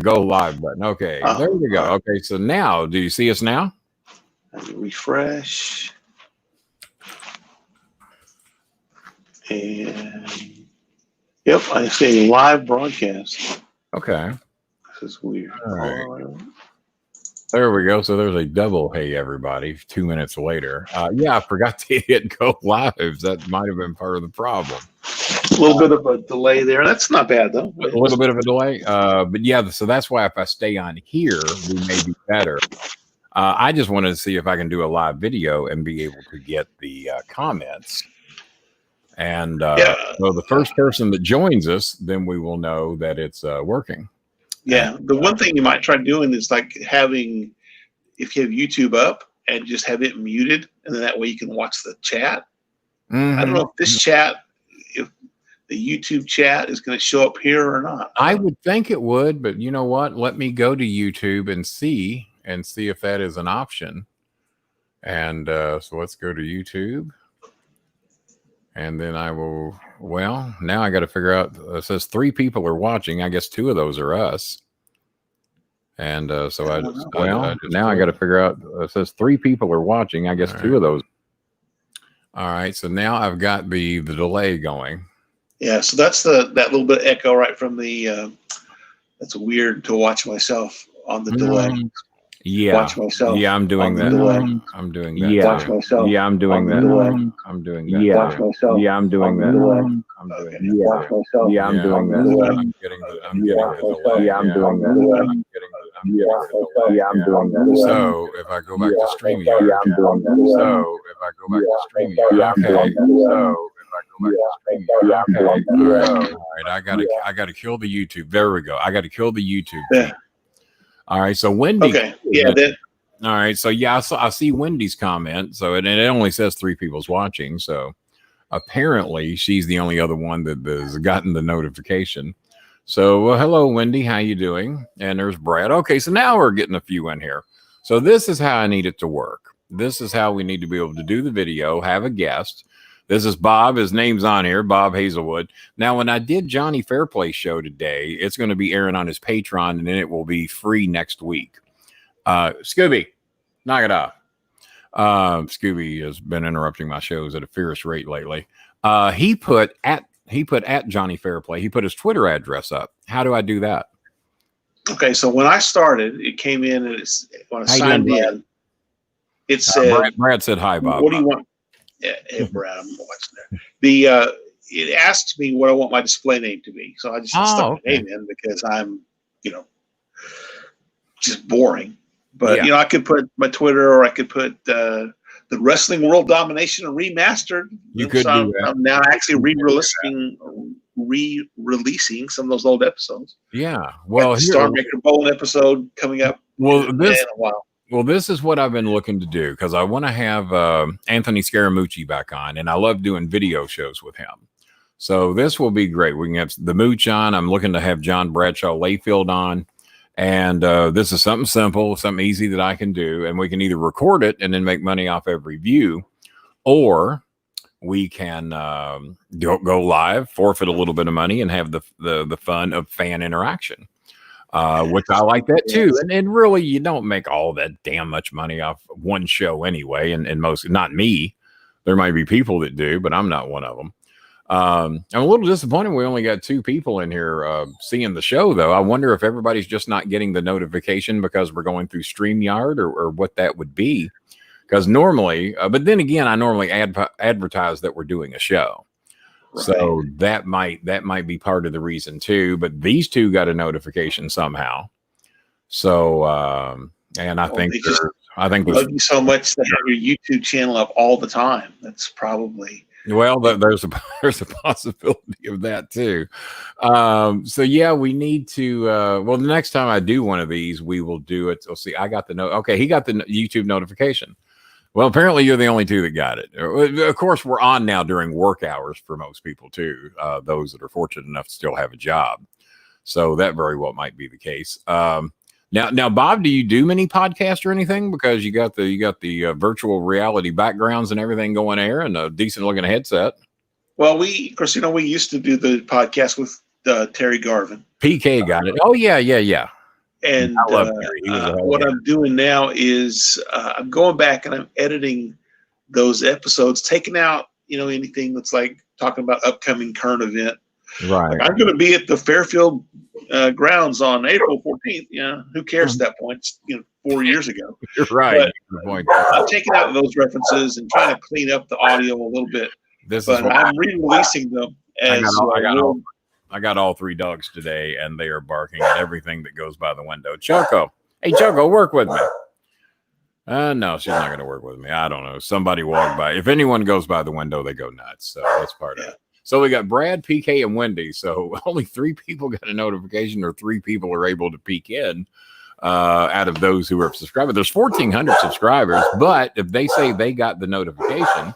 go live button. Okay, there we go. Okay, so now, do you see us now? Let me refresh. And yep, I say live broadcast. Okay. This is weird. All right. There we go. So there's a double hey everybody 2 minutes later. Yeah, I forgot to hit go live. That might have been part of the problem. A little bit of a delay there. That's not bad though. A little bit of a delay. But yeah, so that's why if I stay on here, we may be better. I just wanted to see if I can do a live video and be able to get the comments. And so the first person that joins us, then we will know that it's working. Yeah, the one thing you might try doing is like having, if you have YouTube up and just have it muted, and then that way you can watch the chat. Mm-hmm. I don't know if this chat, if the YouTube chat is going to show up here or not. I would think it would, but you know what? Let me go to YouTube and see if that is an option. And so let's go to YouTube. And then I will, well, now I got to figure out, it says 3 people are watching. I guess 2 of those are us. And so now I got to figure out, it says 3 people are watching. I guess 2 of those. All right. So now I've got the delay going. Yeah. So that's that little bit of echo right from the, that's weird to watch myself on the delay. Yeah. Watch myself. Yeah, I'm doing that. I'm doing that. Yeah. Watch myself. Yeah, I'm doing that. I'm doing that. Yeah. Watch myself. Yeah, I'm doing that. I'm doing that. Yeah. Watch myself. Yeah, I'm doing that. I'm getting the delay. Yeah, I'm doing that. Yeah, I'm doing that. So if I go back to StreamYard. Yeah, I'm doing that. So if I go back to StreamYard. Okay. So if I go back to StreamYard. Okay. All right. I gotta kill the YouTube. There we go. I gotta kill the YouTube. Yeah. All right, so Wendy. Okay. Yeah. All right, so yeah, I see Wendy's comment. So it only says 3 people's watching. So apparently she's the only other one that has gotten the notification. So well, hello, Wendy. How you doing? And there's Brad. Okay, so now we're getting a few in here. So this is how I need it to work. This is how we need to be able to do the video. Have a guest. This is Bob. His name's on here, Bob Hazelwood. Now, when I did Johnny Fairplay show today, it's going to be airing on his Patreon, and then it will be free next week. Scooby, knock it off. Scooby has been interrupting my shows at a fierce rate lately. He put at Johnny Fairplay. He put his Twitter address up. How do I do that? Okay, so when I started, it came in, and when I signed in, it said, Brad said hi, Bob. What do you want? Yeah, hey, Brad, I'm watching there. It asked me what I want my display name to be, so I just stuck my name in because I'm, just boring. But I could put my Twitter, or I could put the Wrestling World Domination Remastered. You could do that. I'm now actually re-releasing some of those old episodes. Yeah, well, Star Maker Bowling episode coming up. Well, in a while. Well, this is what I've been looking to do, because I want to have Anthony Scaramucci back on, and I love doing video shows with him. So this will be great. We can have the Mooch on. I'm looking to have John Bradshaw Layfield on. And this is something simple, something easy that I can do. And we can either record it and then make money off every view, or we can go live, forfeit a little bit of money, and have the fun of fan interaction. Which I like that too. And really, you don't make all that damn much money off one show anyway. And most, not me. There might be people that do, but I'm not one of them. I'm a little disappointed we only got 2 people in here seeing the show, though. I wonder if everybody's just not getting the notification because we're going through StreamYard, or what that would be. Because normally, but then again, I normally advertise that we're doing a show. Right. So that might be part of the reason too. But these 2 got a notification somehow. So and I think love you so much that have your YouTube channel up all the time. That's probably. Well, there's a possibility of that too. So yeah, we need to. Well, the next time I do one of these, we will do it. So see, I got the note. Okay, he got the YouTube notification. Well, apparently you're the only 2 that got it. Of course, we're on now during work hours for most people too. Those that are fortunate enough to still have a job. So that very well might be the case. Now, Bob, do you do many podcasts or anything? Because you got the virtual reality backgrounds and everything going there, and a decent looking headset. Well, we used to do the podcast with Terry Garvin. PK got it. Oh yeah. And I love Gary. He was a hell of a what guy. I'm doing now is I'm going back and I'm editing those episodes, taking out, anything that's like talking about upcoming current event. Right. Like I'm going to be at the Fairfield grounds on April 14th. Who cares at that point? It's, 4 years ago. You're right. But Good point. I'm taking out those references and trying to clean up the audio a little bit. This is But why I'm re-releasing them as I got all 3 dogs today, and they are barking at everything that goes by the window. Choco, hey Choco, work with me. No, she's not going to work with me. I don't know. Somebody walked by. If anyone goes by the window, they go nuts. So that's part of it. So we got Brad, PK, and Wendy. So only 3 people got a notification, or 3 people are able to peek in out of those who are subscribed. There's 1,400 subscribers, but if they say they got the notification,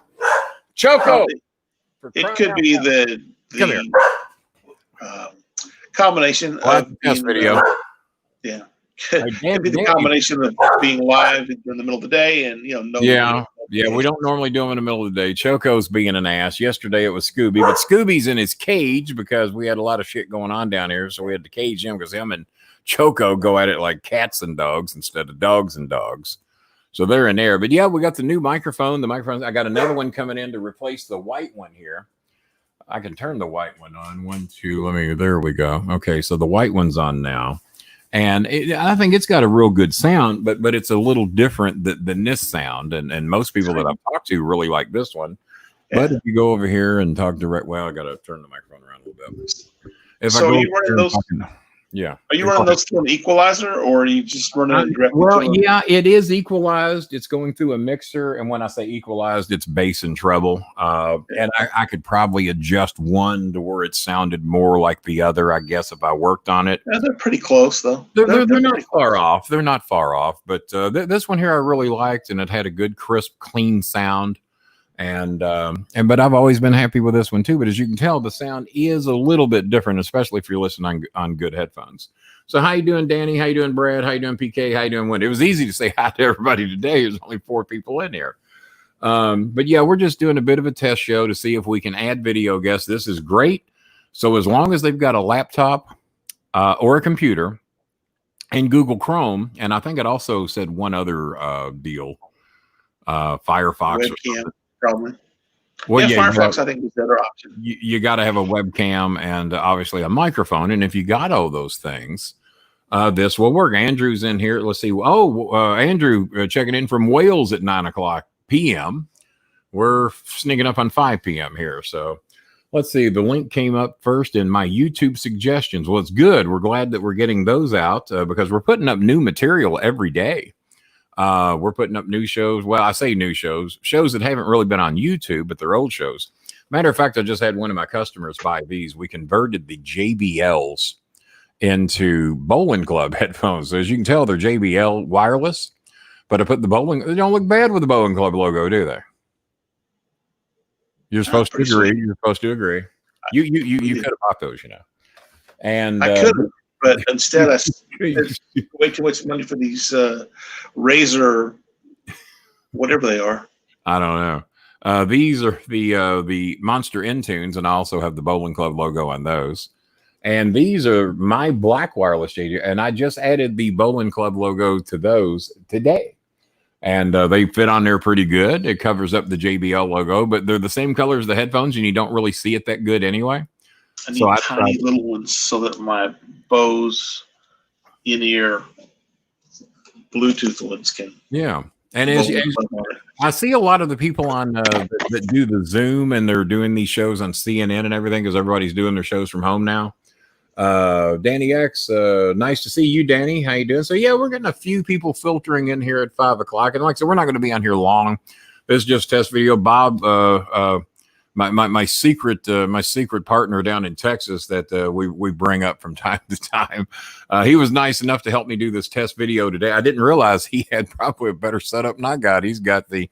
Choco, it could be the Come here. Combination of being, video. Yeah. Could be the combination of being live in the middle of the day and Yeah, we don't normally do them in the middle of the day. Choco's being an ass. Yesterday it was Scooby, but Scooby's in his cage because we had a lot of shit going on down here, so we had to cage him because him and Choco go at it like cats and dogs instead of dogs and dogs. So they're in there. But yeah, we got the new microphone. The microphone. I got another one coming in to replace the white one here. I can turn the white one on. 1, 2. There we go. Okay, so the white one's on now. And I think it's got a real good sound, but it's a little different than this sound. And most people that I've talked to really like this one. Yeah. But if you go over here and talk direct, I got to turn the microphone around a little bit. So are you running those? Yeah. Are you running those through an equalizer, or are you just running it directly? Well, yeah, it is equalized. It's going through a mixer. And when I say equalized, it's bass and treble. And I could probably adjust one to where it sounded more like the other, I guess, if I worked on it. Yeah, they're pretty close, though. They're not far off. They're not far off. But this one here I really liked, and it had a good, crisp, clean sound. But I've always been happy with this one too. But as you can tell, the sound is a little bit different, especially if you're listening on good headphones. So how you doing, Danny? How you doing, Brad? How you doing, PK? How you doing, Wendy? It was easy to say hi to everybody today. There's only 4 people in here. But yeah, we're just doing a bit of a test show to see if we can add video guests. This is great. So as long as they've got a laptop or a computer and Google Chrome, and I think it also said one other deal, Firefox. Webcam. Probably. Well, yeah, Firefox, I think, is the other option. You got to have a webcam and obviously a microphone. And if you got all those things, this will work. Andrew's in here. Let's see. Andrew checking in from Wales at 9:00 p.m. We're sneaking up on 5 p.m. here. So let's see. The link came up first in my YouTube suggestions. Well, it's good. We're glad that we're getting those out because we're putting up new material every day. We're putting up new shows. Well, I say new shows that haven't really been on YouTube, but they're old shows. Matter of fact, I just had one of my customers buy these. We converted the JBLs into Bowling Club headphones. So as you can tell, they're JBL wireless, but I put they don't look bad with the Bowling Club logo, do they? You're supposed to agree. You're supposed to agree. You could have bought those, And I could have. But instead, I spent way too much money for these Razer, whatever they are. I don't know. These are the Monster Intunes, and I also have the Bowling Club logo on those. And these are my black wireless JBL, and I just added the Bowling Club logo to those today. And they fit on there pretty good. It covers up the JBL logo, but they're the same color as the headphones, and you don't really see it that good anyway. I need tiny little ones so that my Bose in-ear Bluetooth ones can. Yeah, and as I see a lot of the people on that do the Zoom, and they're doing these shows on CNN and everything because everybody's doing their shows from home now. Danny X, nice to see you, Danny. How you doing? So yeah, we're getting a few people filtering in here at 5 o'clock, and like I said, we're not going to be on here long. This is just test video. Bob, my secret partner down in Texas that we bring up from time to time. He was nice enough to help me do this test video today. I didn't realize he had probably a better setup than I got. He's got the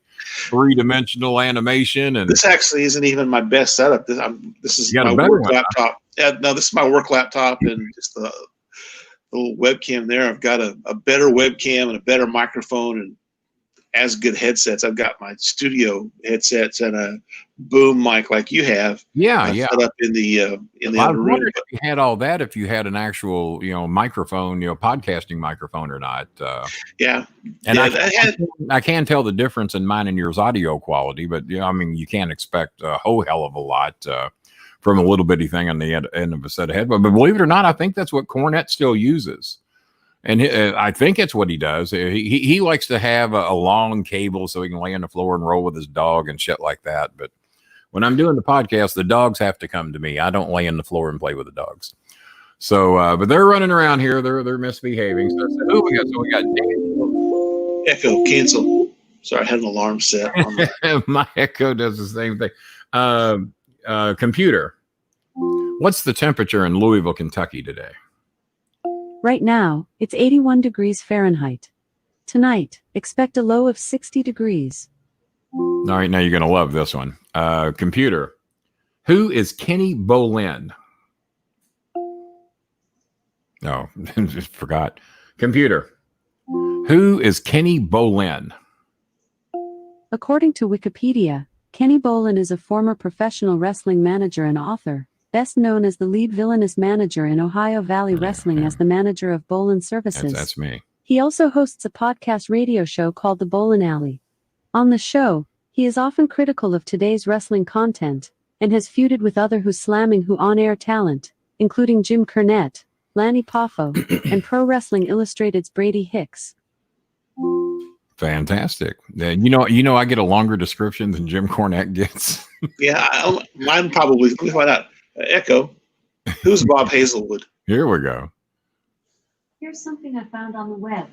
3-dimensional animation, and this actually isn't even my best setup. This is my work laptop. No, this is my work laptop and just the little webcam there. I've got a better webcam and a better microphone and as good headsets. I've got my studio headsets and a boom mic like you have. Yeah. Set up in the I was other room. wondering if you had all that, if you had an actual, microphone, podcasting microphone or not. Yeah. And Yeah, I can tell the difference in mine and yours audio quality, but I mean, you can't expect a whole hell of a lot from a little bitty thing on the end of a set of headphones. But believe it or not, I think that's what Cornette still uses. And I think it's what he does. He likes to have a long cable so he can lay on the floor and roll with his dog and shit like that. But when I'm doing the podcast, the dogs have to come to me. I don't lay on the floor and play with the dogs. So, but they're running around here. They're misbehaving. So we got Daniel. Echo cancel. Sorry, I had an alarm set. My Echo does the same thing. Computer. What's the temperature in Louisville, Kentucky today? Right now, it's 81 degrees Fahrenheit. Tonight, expect a low of 60 degrees. All right, now you're going to love this one. Computer. Who is Kenny Bolin? No, just forgot. Computer. Who is Kenny Bolin? According to Wikipedia, Kenny Bolin is a former professional wrestling manager and author, best known as the lead villainous manager in Ohio Valley Wrestling as the manager of Bolin Services. That's me. He also hosts a podcast radio show called The Bolin Alley. On the show, he is often critical of today's wrestling content, and has feuded with other Who's Slamming Who on-air talent, including Jim Cornette, Lanny Poffo, and Pro Wrestling Illustrated's Brady Hicks. Fantastic. I get a longer description than Jim Cornette gets. Yeah, mine probably. Let me find out. Echo. Who's Bob Hazelwood? Here we go. Here's something I found on the web.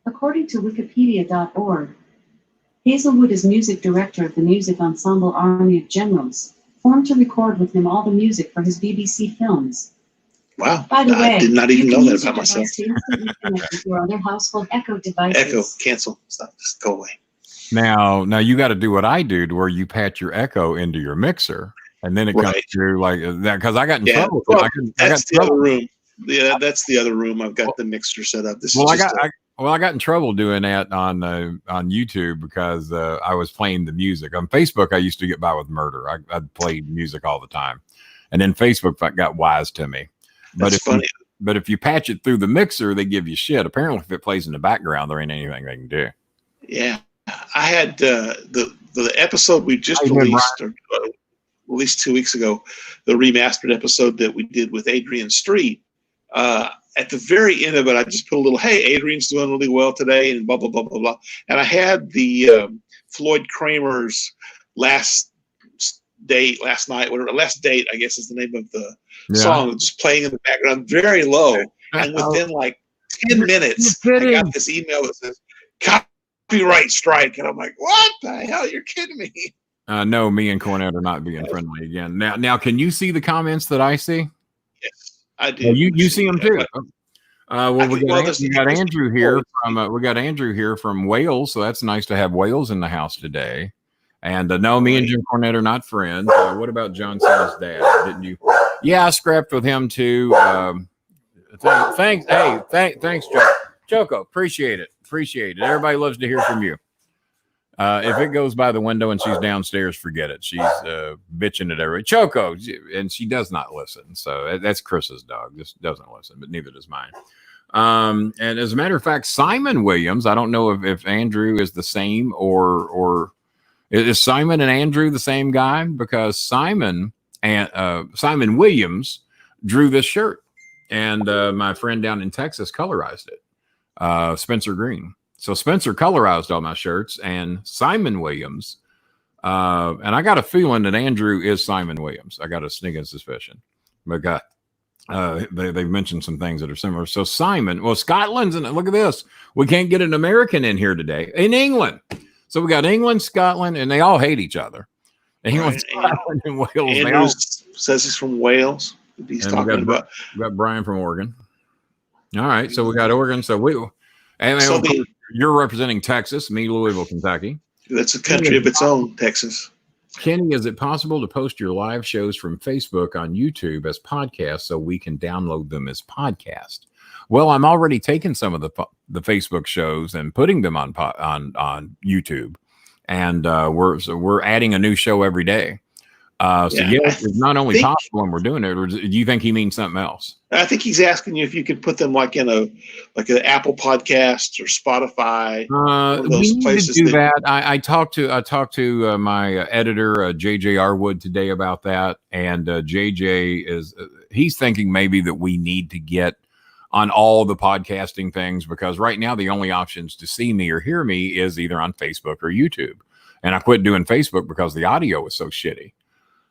According to Wikipedia.org, Hazelwood is music director of the music ensemble Army of Generals, formed to record with him all the music for his BBC films. Wow. By the way, I did not even know that about myself. Your other household Echo devices. Echo, cancel. Stop. Just go away. Now you got to do what I do, to where you patch your Echo into your mixer, and then it comes through like that. Because I got in trouble. Well, that's the other room. Yeah, that's the other room. I've got the mixer set up. I got in trouble doing that on YouTube because I was playing the music. On Facebook, I used to get by with murder. I played music all the time, and then Facebook got wise to me. That's funny. But if you patch it through the mixer, they give you shit. Apparently, if it plays in the background, there ain't anything they can do. Yeah, I had the episode we just released, or at least 2 weeks ago, the remastered episode that we did with Adrian Street. At the very end of it, I just put a little, "Hey, Adrian's doing really well today," and blah blah blah blah blah. And I had the Floyd Kramer's last date, last date, I guess is the name of the song, just playing in the background, very low. And within like 10 minutes, I got this email that says copyright strike, and I'm like, "What the hell? You're kidding me?" No, me and Cornette are not being friendly again. Now, can you see the comments that I see? Yes, I do. Well, you see them too. We got Andrew here from Wales, so that's nice to have Wales in the house today. And no, me and Jim Cornette are not friends. What about John Cena's dad? Didn't you? Yeah, I scrapped with him too. Thanks. Hey, thanks, Choco. Appreciate it. Everybody loves to hear from you. If it goes by the window and she's downstairs, forget it. She's bitching at everybody. Choco, and she does not listen. So that's Chris's dog. Just doesn't listen, but neither does mine. And as a matter of fact, Simon Williams, I don't know if Andrew is the same or is Simon and Andrew the same guy? Because Simon Williams drew this shirt, and my friend down in Texas colorized it. Spencer Green. So Spencer colorized all my shirts, and Simon Williams. And I got a feeling that Andrew is Simon Williams. I got a sneaking suspicion. But they've mentioned some things that are similar. So Simon, well, Scotland's in it. Look at this. We can't get an American in here today. In England. So we got England, Scotland, and they all hate each other. England, Scotland, and Wales. Andrew says he's from Wales. He's talking about. We got Brian from Oregon. All right. So we got Oregon. So you're representing Texas, me, Louisville, Kentucky. That's a country of its own, Texas. Kenny, is it possible to post your live shows from Facebook on YouTube as podcasts so we can download them as podcast? Well, I'm already taking some of the Facebook shows and putting them on YouTube, and we're adding a new show every day. It's not only possible and we're doing it. Or do you think he means something else? I think he's asking you if you could put them like in an Apple Podcast or Spotify. We need to do that. I talked to my editor JJ Arwood today about that, and JJ he's thinking maybe that we need to get on all the podcasting things, because right now the only options to see me or hear me is either on Facebook or YouTube, and I quit doing Facebook because the audio was so shitty.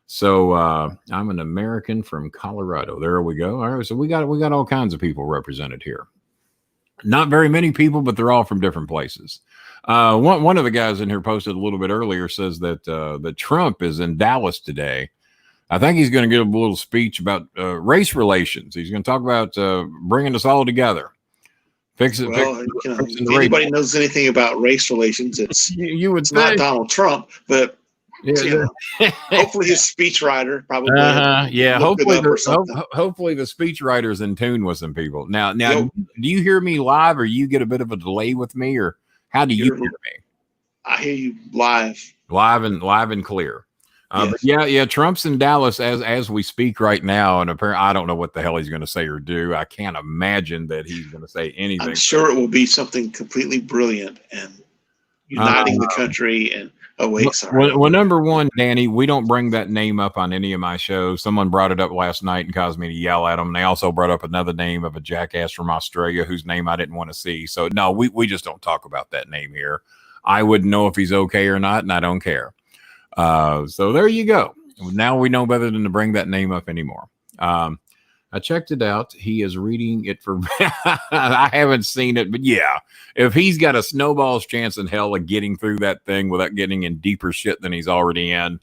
So I'm an American from Colorado. There we go. All right, so we got all kinds of people represented here. Not very many people, but they're all from different places. One of the guys in here posted a little bit earlier, says that Trump is in Dallas today. I think he's going to give a little speech about race relations. He's going to talk about bringing us all together. If anybody knows anything about race relations, it's not Donald Trump, but. Yeah. Hopefully his speechwriter probably. Hopefully the speechwriter's in tune with some people. Now, do you hear me live, or you get a bit of a delay with me, or how do you hear me? I hear you live and clear. But Trump's in Dallas as we speak right now, and apparently I don't know what the hell he's going to say or do. I can't imagine that he's going to say anything. I'm sure it will be something completely brilliant and uniting the country. And well, number one, Danny, we don't bring that name up on any of my shows. Someone brought it up last night and caused me to yell at them. They also brought up another name of a jackass from Australia whose name I didn't want to see. So no, we just don't talk about that name here. I wouldn't know if he's okay or not, and I don't care. So there you go. Now we know better than to bring that name up anymore. I checked it out. He is reading it for. I haven't seen it, but yeah, if he's got a snowball's chance in hell of getting through that thing without getting in deeper shit than he's already in,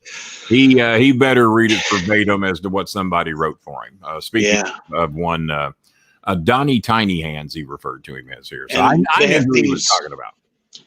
he better read it verbatim as to what somebody wrote for him. Speaking of one, Donnie Tiny Hands, he referred to him as here. So I knew who he was talking about.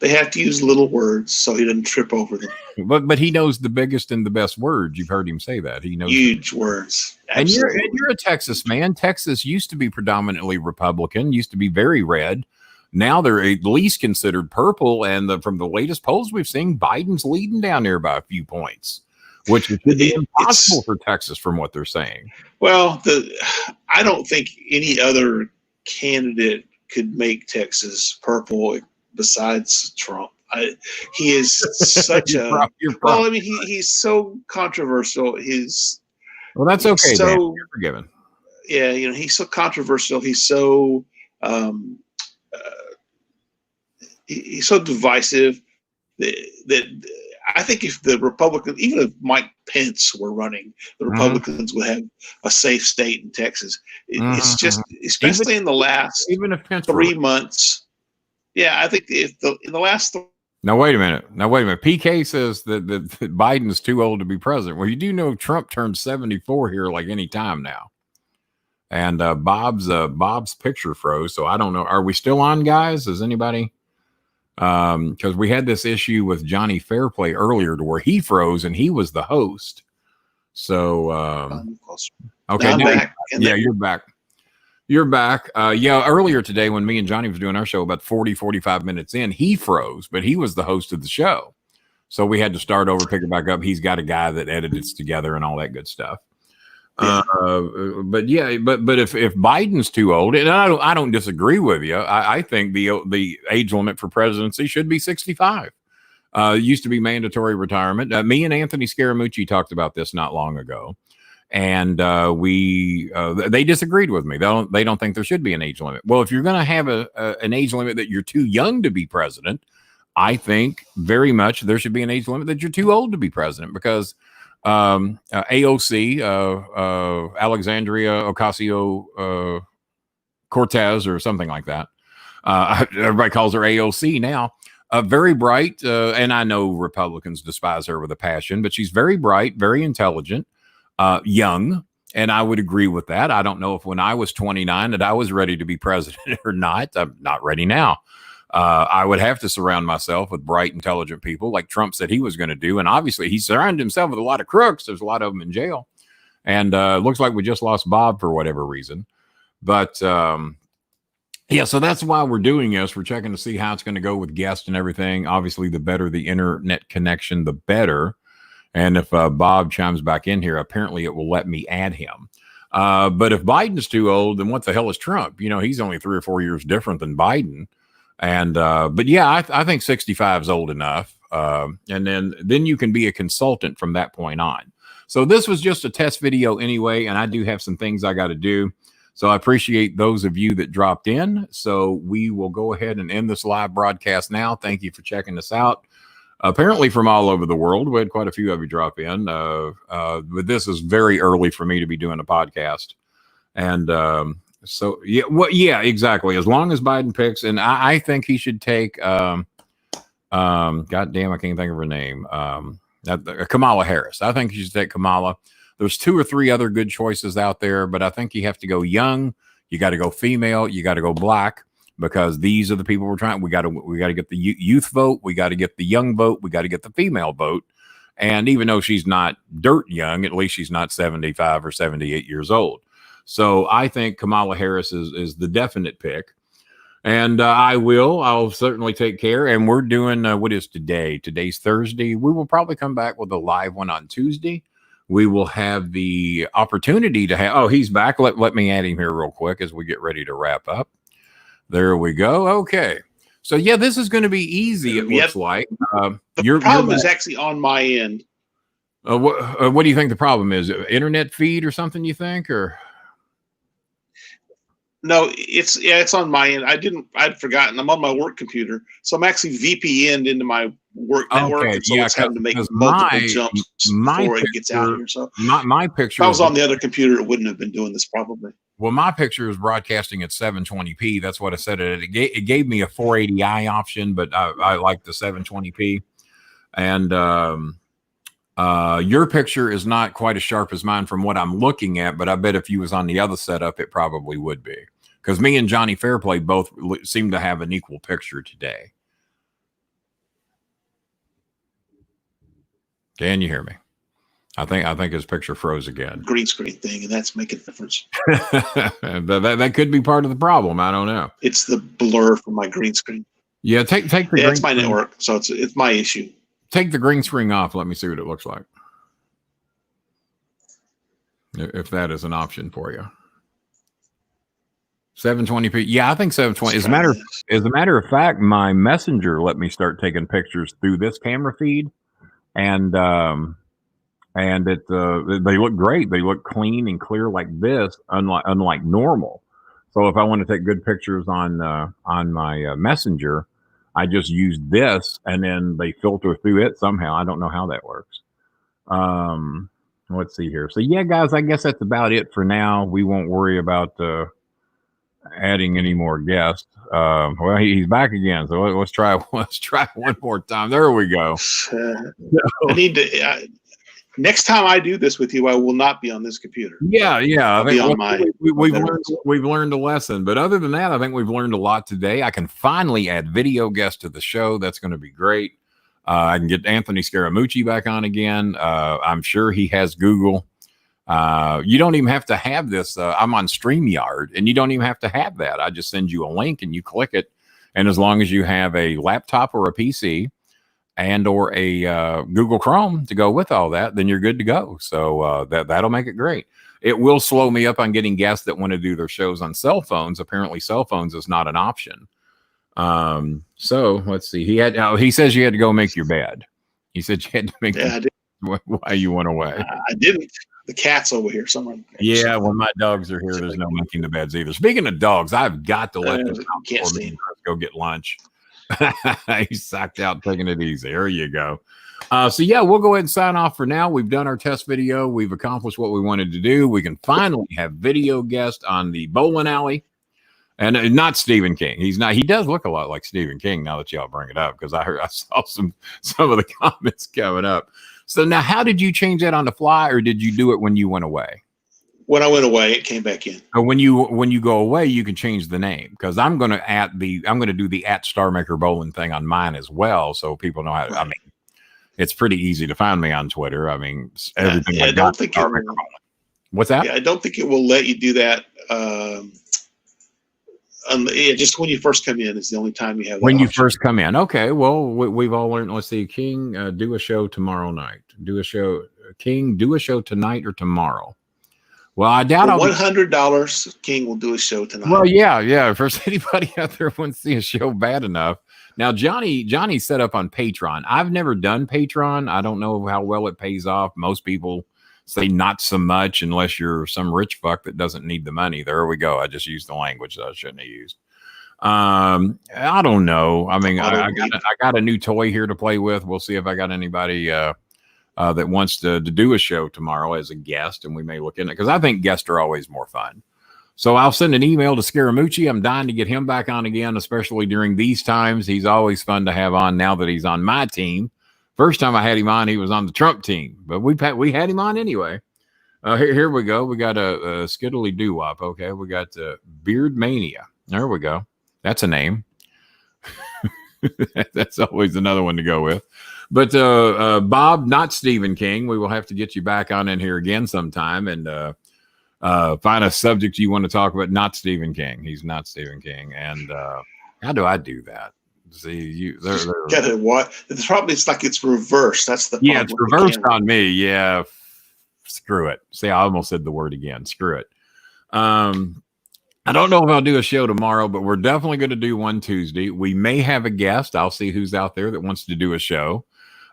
They have to use little words so he doesn't trip over them. But he knows the biggest and the best words. You've heard him say that. He knows huge words. Absolutely. And you're a Texas man. Texas used to be predominantly Republican, used to be very red. Now they're at least considered purple. And from the latest polls we've seen, Biden's leading down there by a few points, which would be impossible for Texas from what they're saying. Well, I don't think any other candidate could make Texas purple besides Trump. He is such a well. I mean, he's so controversial. That's okay. So man. You're forgiven. Yeah, he's so controversial. He's so he's so divisive that I think if the Republicans, even if Mike Pence were running, the Republicans would have a safe state in Texas. It's just, especially in the last 3 months. Yeah, I think in the last. Now wait a minute. PK says that Biden's too old to be president. Well, you do know Trump turned 74 here like any time now. And Bob's picture froze, so I don't know. Are we still on, guys? Is anybody? Because we had this issue with Johnny Fairplay earlier to where he froze and he was the host. So okay, now back. You're back. You're back. Earlier today when me and Johnny was doing our show, about 45 minutes in, he froze, but he was the host of the show. So we had to start over, pick it back up. He's got a guy that edits together and all that good stuff. Yeah. But if Biden's too old, and I don't disagree with you. I think the age limit for presidency should be 65. It used to be mandatory retirement. Me and Anthony Scaramucci talked about this not long ago. And they disagreed with me. They don't think there should be an age limit. Well, if you're going to have an age limit that you're too young to be president, I think very much there should be an age limit that you're too old to be president, because AOC, Alexandria Ocasio-Cortez or something like that. Everybody calls her AOC now. Very bright, and I know Republicans despise her with a passion, but she's very bright, very intelligent. Young, and I would agree with that. I don't know if when I was 29 that I was ready to be president or not. I'm not ready now. I would have to surround myself with bright, intelligent people like Trump said he was going to do. And obviously he surrounded himself with a lot of crooks. There's a lot of them in jail. And it looks like we just lost Bob for whatever reason. But Yeah, so that's why we're doing this. We're checking to see how it's going to go with guests and everything. Obviously, the better the internet connection, the better. And if Bob chimes back in here, apparently it will let me add him. But if Biden's too old, then what the hell is Trump? You know, he's only 3 or 4 years different than Biden. And but yeah, I think 65 is old enough. And then you can be a consultant from that point on. So this was just a test video anyway, and I do have some things I got to do. So I appreciate those of you that dropped in. So we will go ahead and end this live broadcast now. Thank you for checking us out. Apparently from all over the world. We had quite a few of you drop in. But this is very early for me to be doing a podcast. And so, yeah, exactly. As long as Biden picks, and I think he should take, God damn, I can't think of her name. Kamala Harris. I think he should take Kamala. There's 2 or 3 other good choices out there, but I think you have to go young. You got to go female. You got to go black, because these are the people we're trying. We got to get the youth vote. We got to get the young vote. We got to get the female vote. And even though she's not dirt young, at least she's not 75 or 78 years old. So I think Kamala Harris is the definite pick. And I'll certainly take care. And we're doing, what is today? Today's Thursday. We will probably come back with a live one on Tuesday. We will have the opportunity to have, oh, he's back. Let me add him here real quick as we get ready to wrap up. There we go. Okay. So yeah, this is going to be easy. It looks like. The problem is actually on my end. What do you think the problem is? Internet feed or something, you think, or? No, it's on my end. I'd forgotten. I'm on my work computer, so I'm actually VPN'd into my work network. Okay, so it's having to make multiple jumps before it gets out here. So my picture. If I was on the other computer, it wouldn't have been doing this probably. Well, my picture is broadcasting at 720p. That's what I said. It gave me a 480i option, but I like the 720p. And your picture is not quite as sharp as mine from what I'm looking at, but I bet if you was on the other setup, it probably would be. Because me and Johnny Fairplay both seem to have an equal picture today. Can you hear me? I think his picture froze again. Green screen thing, and that's making a difference. that could be part of the problem. I don't know. It's the blur from my green screen. Yeah, take the green it's my screen. Network, so it's my issue. Take the green screen off. Let me see what it looks like. If that is an option for you. 720p. Yeah, I think 720. As a matter of fact, my Messenger let me start taking pictures through this camera feed, and it they look great. They look clean and clear like this, unlike normal. So if I want to take good pictures on my Messenger, I just use this, and then they filter through it somehow. I don't know how that works. Let's see here. So yeah, guys, I guess that's about it for now. We won't worry about adding any more guests. Well, he's back again. So let's try one more time. There we go. I need to. Next time I do this with you, I will not be on this computer. Yeah. I think we've learned a lesson. But other than that, I think we've learned a lot today. I can finally add video guests to the show. That's going to be great. I can get Anthony Scaramucci back on again. I'm sure he has Google. You don't even have to have this. I'm on StreamYard, and you don't even have to have that. I just send you a link, and you click it. And as long as you have a laptop or a PC, and or a Google Chrome to go with all that, then you're good to go. So that'll make it great. It will slow me up on getting guests that want to do their shows on cell phones. Apparently, cell phones is not an option. So let's see. He says you had to go make your bed. He said you had to make. Yeah, I did. Why you went away? I didn't. The cat's over here somewhere. Yeah, when my dogs are here, there's no making the beds either. Speaking of dogs, I've got to let them out before me go get lunch. He's sacked out, taking it easy. There you go. So yeah, we'll go ahead and sign off for now. We've done our test video. We've accomplished what we wanted to do. We can finally have video guest on the bowling alley, and not Stephen King. He's not. He does look a lot like Stephen King now that y'all bring it up, because I saw some of the comments coming up. So now, how did you change that on the fly, or did you do it when you went away? When I went away, it came back in. When you go away, you can change the name, because I'm going to do the @StarMaker Bowling thing on mine as well, so people know how. Right. I mean, it's pretty easy to find me on Twitter. I mean, everything. Yeah, I don't think it What's that? Yeah, I don't think it will let you do that Yeah, just when you first come in is the only time you have that When you option. first come in. Okay. Well, we've all learned. Let's see. King, do a show tomorrow night. Do a show. King, do a show tonight or tomorrow. Well, I doubt For $100, King will do a show tonight. Well, yeah. If there's anybody out there who wants to see a show bad enough. Now, Johnny's set up on Patreon. I've never done Patreon. I don't know how well it pays off. Most people say not so much unless you're some rich fuck that doesn't need the money. There we go. I just used the language that I shouldn't have used. I don't know. I mean, I got a new toy here to play with. We'll see if I got anybody that wants to do a show tomorrow as a guest, and we may look in it because I think guests are always more fun. So I'll send an email to Scaramucci. I'm dying to get him back on again, especially during these times. He's always fun to have on now that he's on my team. First time I had him on, he was on the Trump team, but we had him on anyway. Here we go. We got a Skiddly Doo-Wop. Okay, we got Beard Mania. There we go. That's a name. That's always another one to go with. But Bob, not Stephen King, we will have to get you back on in here again sometime and find a subject you want to talk about. Not Stephen King. He's not Stephen King. And how do I do that? See, Get it? What? The problem is like it's reversed. That's the problem. Yeah, it's reversed on me. Yeah, screw it. See, I almost said the word again. Screw it. I don't know if I'll do a show tomorrow, but we're definitely going to do one Tuesday. We may have a guest. I'll see who's out there that wants to do a show.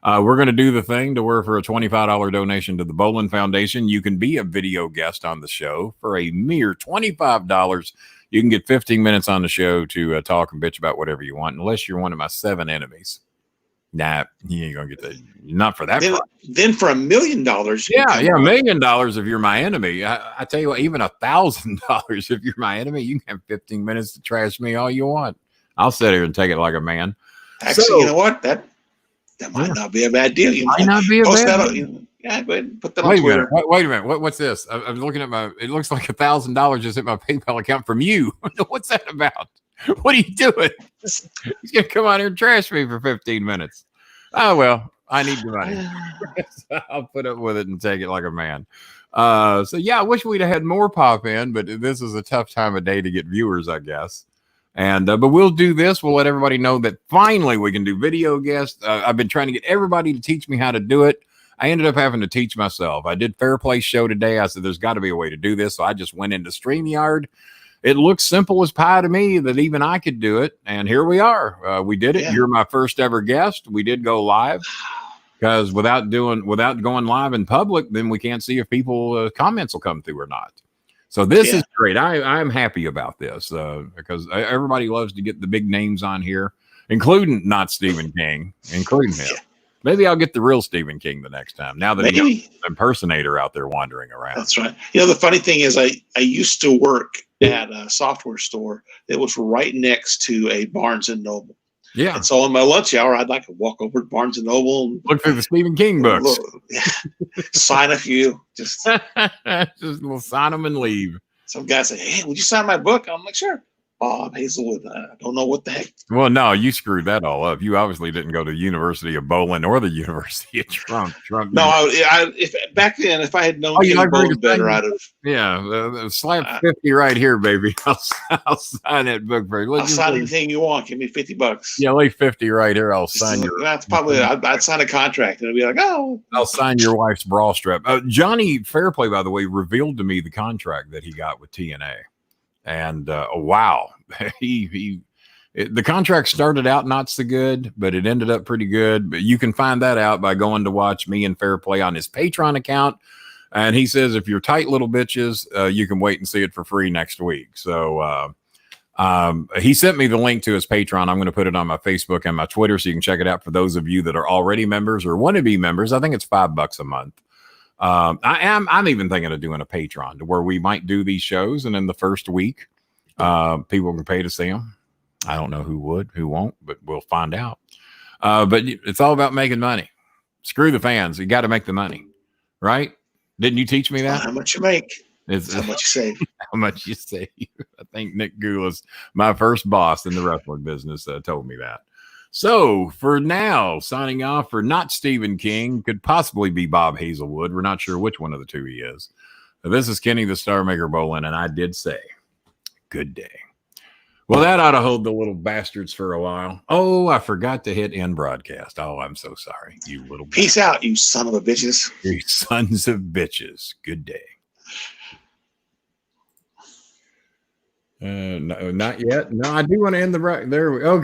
We're going to do the thing to where for a $25 donation to the Bolin Foundation, you can be a video guest on the show for a mere $25. You can get 15 minutes on the show to talk and bitch about whatever you want, unless you're one of my 7 enemies. Nah, you ain't going to get that. Not for that. Then for $1 million. Yeah, $1 million if you're my enemy. I tell you what, even $1,000 if you're my enemy, you can have 15 minutes to trash me all you want. I'll sit here and take it like a man. Actually, you know what? That might not be a bad deal. You might not be a bad deal. Yeah, go ahead and put that on Twitter. Wait a minute. What's this? I'm looking at it looks like $1,000 just hit my PayPal account from you. What's that about? What are you doing? He's going to come on here and trash me for 15 minutes. Oh, well, I need the money. So I'll put up with it and take it like a man. So, yeah, I wish we'd have had more pop in, but this is a tough time of day to get viewers, I guess. And but we'll do this. We'll let everybody know that finally we can do video guests. I've been trying to get everybody to teach me how to do it. I ended up having to teach myself. I did Fair Play show today. I said, there's got to be a way to do this. So I just went into StreamYard. It looks simple as pie to me that even I could do it. And here we are. We did it. Yeah. You're my first ever guest. We did go live because without going live in public, then we can't see if people comments will come through or not. So this is great. I'm happy about this because everybody loves to get the big names on here, including not Stephen King, including him. Yeah. Maybe I'll get the real Stephen King the next time. Now that he's an impersonator out there wandering around. That's right. You know, the funny thing is I used to work at a software store that was right next to a Barnes and Noble. Yeah. And so in my lunch hour, I'd like to walk over to Barnes and Noble and look through the Stephen King books. Sign a few. Just we'll sign them and leave. Some guy said, "Hey, would you sign my book?" I'm like, "Sure." Bob Hazelwood. I don't know what the heck. Well, no, you screwed that all up. You obviously didn't go to the University of Bolin or the University of Trump. No, if back then, if I had known Bolin better, I'd have. Slap 50 right here, baby. I'll sign that book for you. I'll sign anything you want. Give me $50. Yeah, lay 50 right here. I'll sign your. That's probably. I'd sign a contract and it'd be like, oh. I'll sign your wife's bra strap. Johnny Fairplay, by the way, revealed to me the contract that he got with TNA. And wow, the contract started out not so good, but it ended up pretty good. But you can find that out by going to watch me and Fairplay on his Patreon account. And he says, if you're tight little bitches, you can wait and see it for free next week. So he sent me the link to his Patreon. I'm going to put it on my Facebook and my Twitter so you can check it out for those of you that are already members or want to be members. I think it's $5 a month. I'm even thinking of doing a Patreon to where we might do these shows, and in the first week, people can pay to see them. I don't know who would, who won't, but we'll find out. But it's all about making money. Screw the fans. You got to make the money, right? Didn't you teach me that? How much you make. It's how much you save. How much you save. I think Nick Goulas, my first boss in the wrestling business, told me that. So for now, signing off for not Stephen King, could possibly be Bob Hazelwood. We're not sure which one of the two he is. This is Kenny the Star Maker Bolin, and I did say good day. Well, that ought to hold the little bastards for a while. Oh, I forgot to hit end broadcast. Oh, I'm so sorry, you little Peace out, you son of a bitches. You sons of bitches. Good day. No, not yet. No, I do want to end the there. Okay.